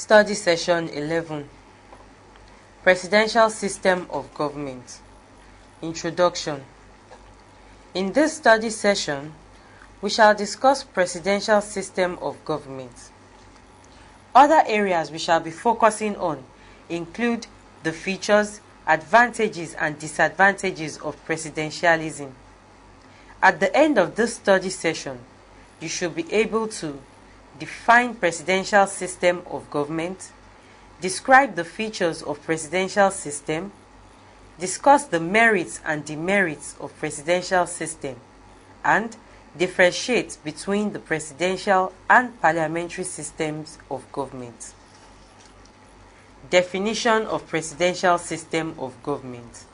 Study Session 11 Presidential System of Government. Introduction. In this study session, we shall discuss presidential system of government. Other areas we shall be focusing on include the features, advantages and disadvantages of presidentialism. At the end of this study session, you should be able to define presidential system of government, describe the features of presidential system, discuss the merits and demerits of presidential system, and differentiate between the presidential and parliamentary systems of government. Definition of presidential system of government.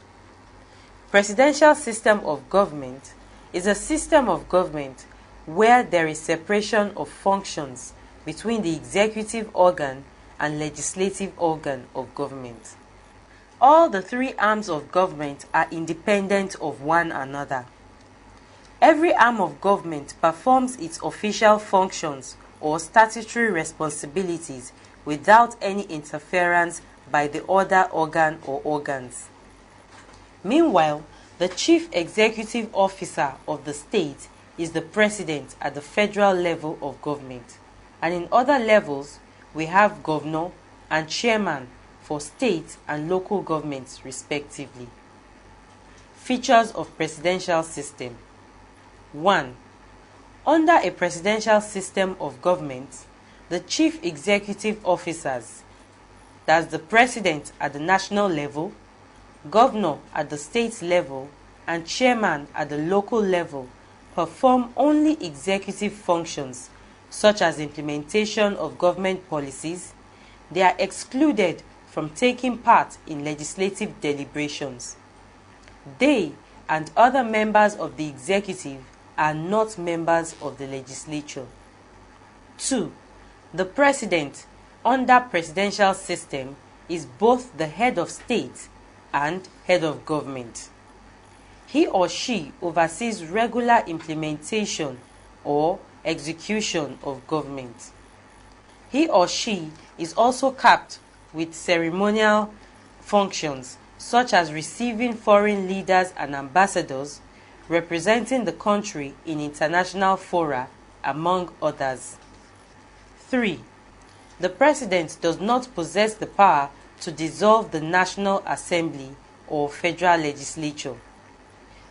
Presidential system of government is a system of government where there is separation of functions between the executive organ and legislative organ of government. All the three arms of government are independent of one another. Every arm of government performs its official functions or statutory responsibilities without any interference by the other organ or organs. Meanwhile, the chief executive officer of the state is the president at the federal level of government, and in other levels we have governor and chairman for state and local governments respectively. Features of presidential system. 1. Under a presidential system of government, the chief executive officers, that's the president at the national level, governor at the state level, and chairman at the local level, perform only executive functions such as implementation of government policies. They are excluded from taking part in legislative deliberations. They and other members of the executive are not members of the legislature. 2. The president under presidential system is both the head of state and head of government. He or she oversees regular implementation or execution of government. He or she is also capped with ceremonial functions such as receiving foreign leaders and ambassadors, representing the country in international fora, among others. 3. The president does not possess the power to dissolve the National Assembly or federal legislature.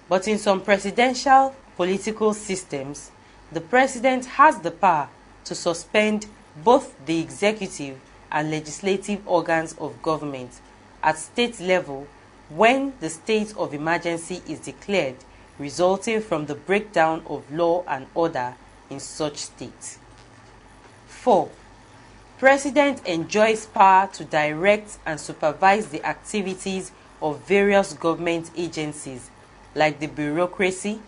But in some presidential political systems, the president has the power to suspend both the executive and legislative organs of government at state level when the state of emergency is declared, resulting from the breakdown of law and order in such state. 4. President enjoys power to direct and supervise the activities of various government agencies like the bureaucracy,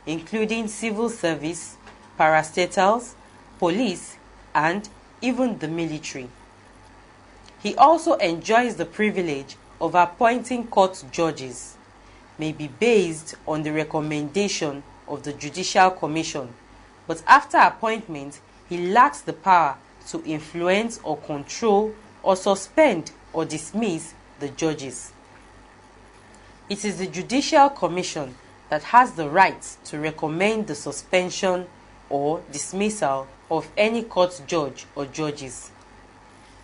including civil service, parastatals, police, and even the military. He also enjoys the privilege of appointing court judges, may be based on the recommendation of the Judicial Commission, but after appointment, he lacks the power to influence or control or suspend or dismiss the judges. It is the Judicial Commission that has the right to recommend the suspension or dismissal of any court judge or judges.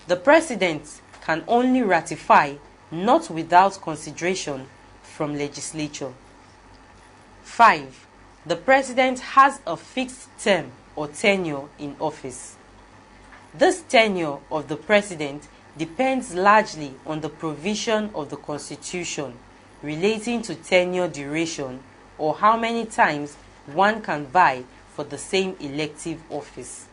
The president can only ratify, not without consideration from legislature. 5. The president has a fixed term or tenure in office. This tenure of the president depends largely on the provision of the Constitution relating to tenure duration or how many times one can vie for the same elective office.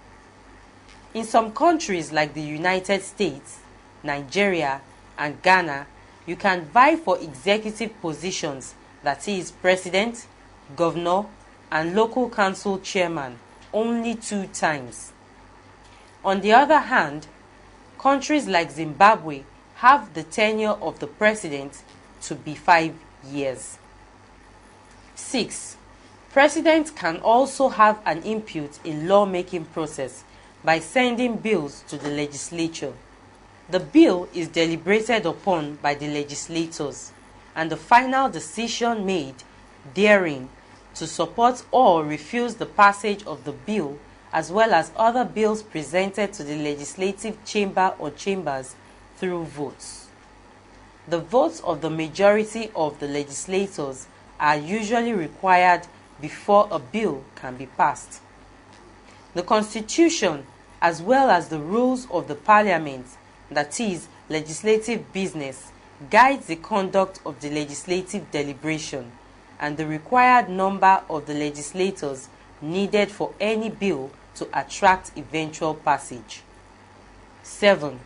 In some countries like the United States, Nigeria, and Ghana, you can vie for executive positions, that is, president, governor, and local council chairman, only 2 times. On the other hand, countries like Zimbabwe have the tenure of the president to be 5 years. 6. President can also have an input in lawmaking process by sending bills to the legislature. The bill is deliberated upon by the legislators, and the final decision made therein to support or refuse the passage of the bill, as well as other bills presented to the legislative chamber or chambers through votes. The votes of the majority of the legislators are usually required before a bill can be passed. The Constitution, as well as the rules of the Parliament, that is, legislative business, guides the conduct of the legislative deliberation and the required number of the legislators needed for any bill to attract eventual passage. 7.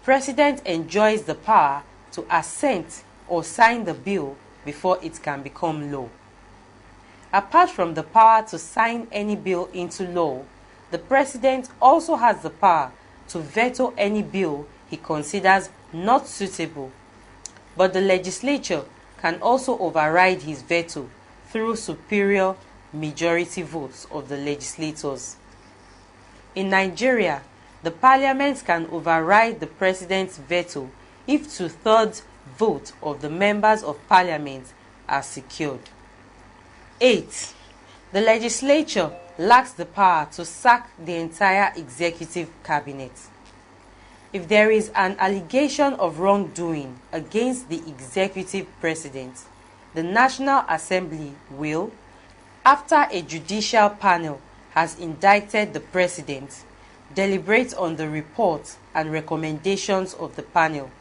President enjoys the power to assent or sign the bill before it can become law. Apart from the power to sign any bill into law, the President also has the power to veto any bill he considers not suitable, but the legislature can also override his veto through superior majority votes of the legislators. In Nigeria, the Parliament can override the President's veto if 2/3 vote of the members of Parliament are secured. 8. The legislature lacks the power to sack the entire executive cabinet. If there is an allegation of wrongdoing against the executive president, the National Assembly will, after a judicial panel has indicted the president, deliberate on the report and recommendations of the panel.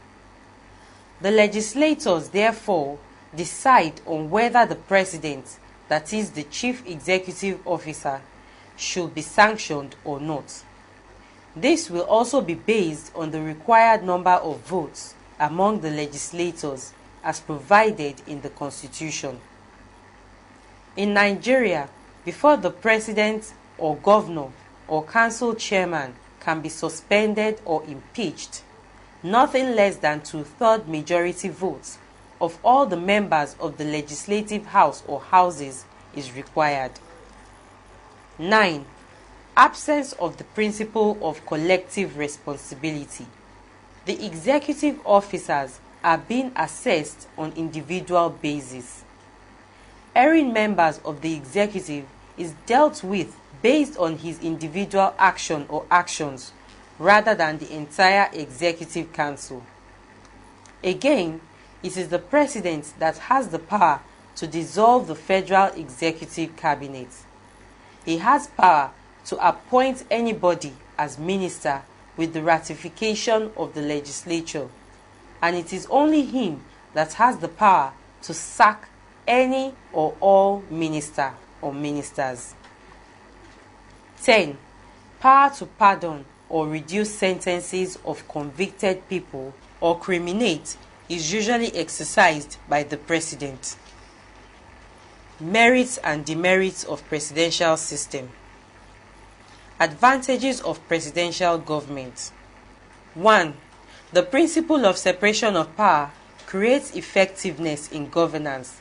The legislators therefore decide on whether the president, that is the chief executive officer, should be sanctioned or not. This will also be based on the required number of votes among the legislators as provided in the Constitution. In Nigeria, before the president or governor or council chairman can be suspended or impeached, nothing less than 2/3 majority votes of all the members of the legislative house or houses is required. 9. Absence of the principle of collective responsibility. The executive officers are being assessed on individual basis. Erring members of the executive is dealt with based on his individual action or actions rather than the entire executive council. Again, it is the president that has the power to dissolve the federal executive cabinet. He has power to appoint anybody as minister with the ratification of the legislature, and it is only him that has the power to sack any or all minister or ministers. 10. Power to pardon or reduce sentences of convicted people or criminate is usually exercised by the president. Merits and demerits of presidential system. Advantages of presidential government. 1. The principle of separation of power creates effectiveness in governance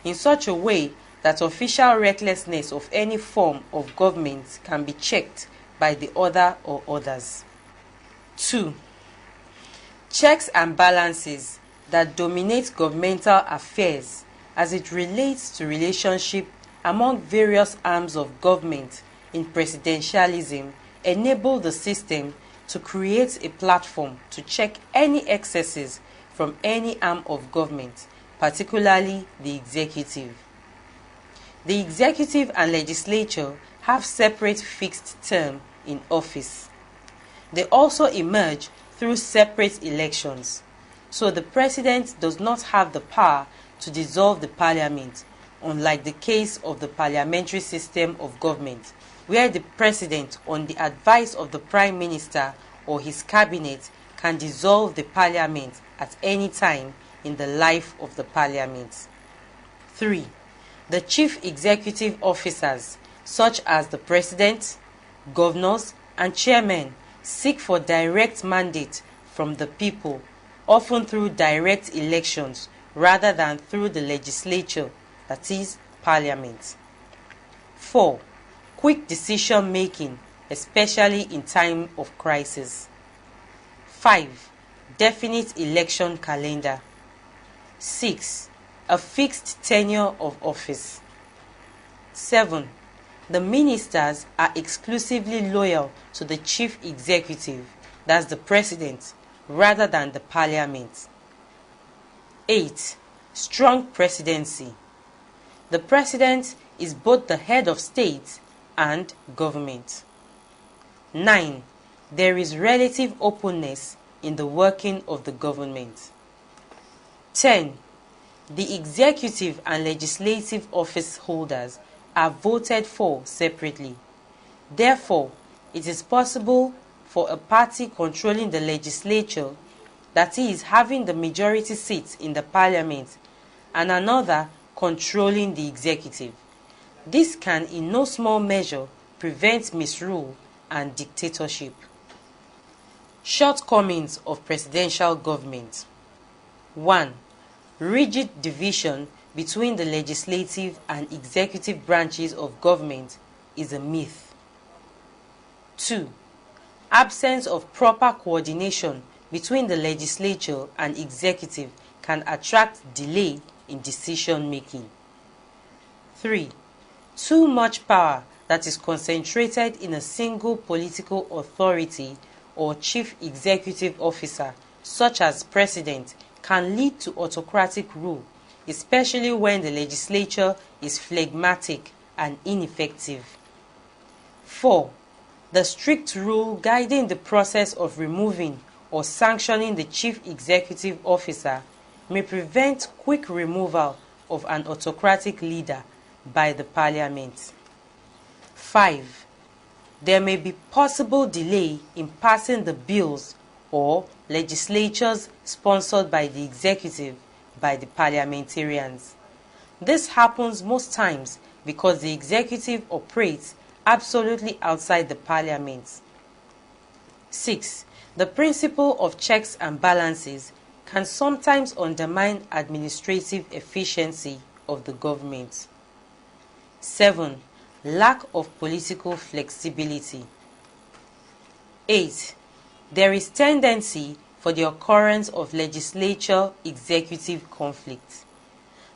in such a way that official recklessness of any form of government can be checked by the other or others. 2. Checks and balances that dominate governmental affairs as it relates to relationship among various arms of government in presidentialism enable the system to create a platform to check any excesses from any arm of government, particularly the executive. The executive and legislature have separate fixed term in office. They also emerge through separate elections, so the president does not have the power to dissolve the parliament, unlike the case of the parliamentary system of government, where the president, on the advice of the prime minister or his cabinet, can dissolve the parliament at any time in the life of the parliament. 3. The chief executive officers, such as the president, governors, and chairmen, seek for direct mandate from the people, often through direct elections rather than through the legislature, that is, parliament. 4. Quick decision making, especially in time of crisis. 5. definite election calendar. 6. A fixed tenure of office. 7. The ministers are exclusively loyal to the chief executive, that's the president, rather than the parliament. 8. Strong presidency. The president is both the head of state and government. 9. There is relative openness in the working of the government. 10. The executive and legislative office holders are voted for separately. Therefore, it is possible for a party controlling the legislature, that is, having the majority seats in the parliament, and another controlling the executive. This can in no small measure prevent misrule and dictatorship. Shortcomings of presidential government. 1. Rigid division between the legislative and executive branches of government is a myth. 2. Absence of proper coordination between the legislature and executive can attract delay in decision making. 3. Too much power that is concentrated in a single political authority or chief executive officer, such as president, can lead to autocratic rule, especially when the legislature is phlegmatic and ineffective. 4. The strict rule guiding the process of removing or sanctioning the chief executive officer may prevent quick removal of an autocratic leader by the parliament. 5. There may be possible delay in passing the bills or legislatures sponsored by the executive by the parliamentarians. This happens most times because the executive operates absolutely outside the parliament. 6. The principle of checks and balances can sometimes undermine administrative efficiency of the government. 7. Lack of political flexibility. 8. There is tendency for the occurrence of legislature-executive conflict.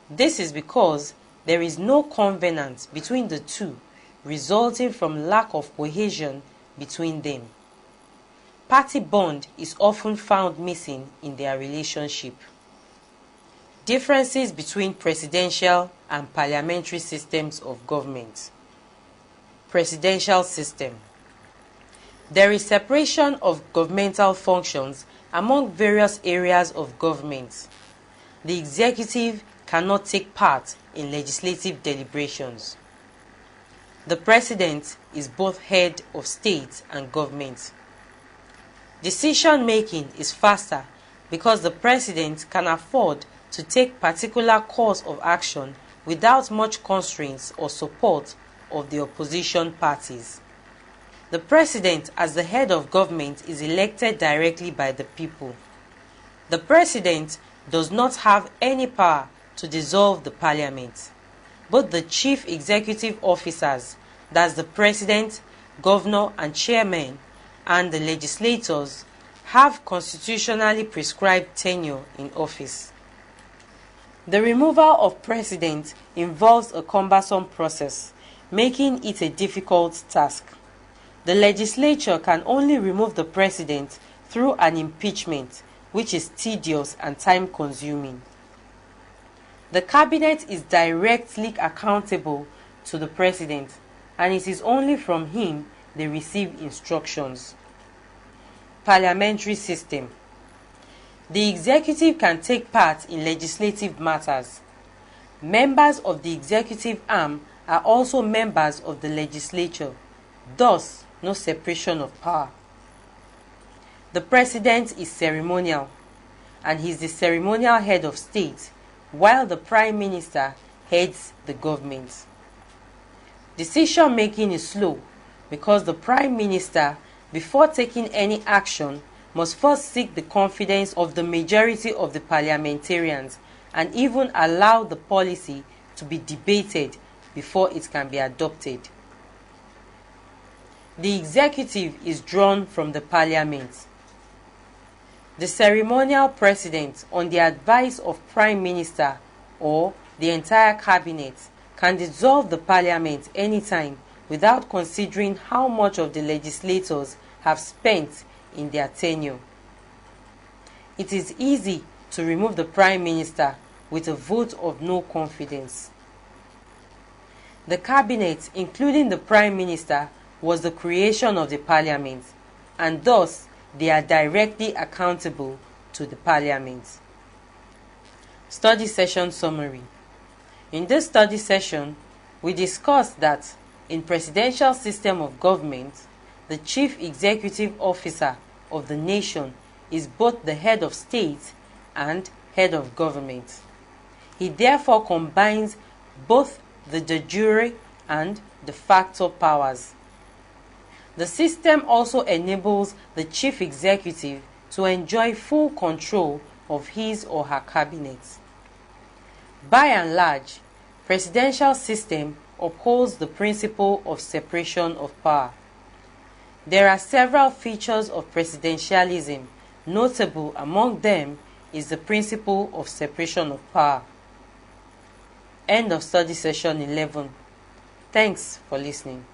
This is because there is no covenant between the two, resulting from lack of cohesion between them. Party bond is often found missing in their relationship. Differences between presidential and parliamentary systems of government. Presidential system. There is separation of governmental functions among various areas of government. The executive cannot take part in legislative deliberations. The president is both head of state and government. Decision making is faster because the president can afford to take particular course of action without much constraints or support of the opposition parties. The president, as the head of government, is elected directly by the people. The president does not have any power to dissolve the parliament. Both the chief executive officers, that's the president, governor, and chairman, and the legislators have constitutionally prescribed tenure in office. The removal of president involves a cumbersome process, making it a difficult task. The legislature can only remove the president through an impeachment, which is tedious and time-consuming. The cabinet is directly accountable to the president, and it is only from him they receive instructions. Parliamentary system. The executive can take part in legislative matters. Members of the executive arm are also members of the legislature, thus no separation of power. The president is ceremonial, and he is the ceremonial head of state, while the prime minister heads the government. Decision making is slow because the prime minister, before taking any action, must first seek the confidence of the majority of the parliamentarians and even allow the policy to be debated before it can be adopted. The executive is drawn from the parliament. The ceremonial president, on the advice of Prime Minister or the entire cabinet, can dissolve the parliament anytime without considering how much of the legislators have spent in their tenure. It is easy to remove the Prime Minister with a vote of no confidence. The cabinet, including the Prime Minister, was the creation of the parliament, and thus they are directly accountable to the parliament. Study session summary. In this study session, we discussed that in presidential system of government, the chief executive officer of the nation is both the head of state and head of government. He therefore combines both the de jure and de facto powers. The system also enables the chief executive to enjoy full control of his or her cabinet. By and large, presidential system upholds the principle of separation of power. There are several features of presidentialism. Notable among them is the principle of separation of power. End of study session 11. Thanks for listening.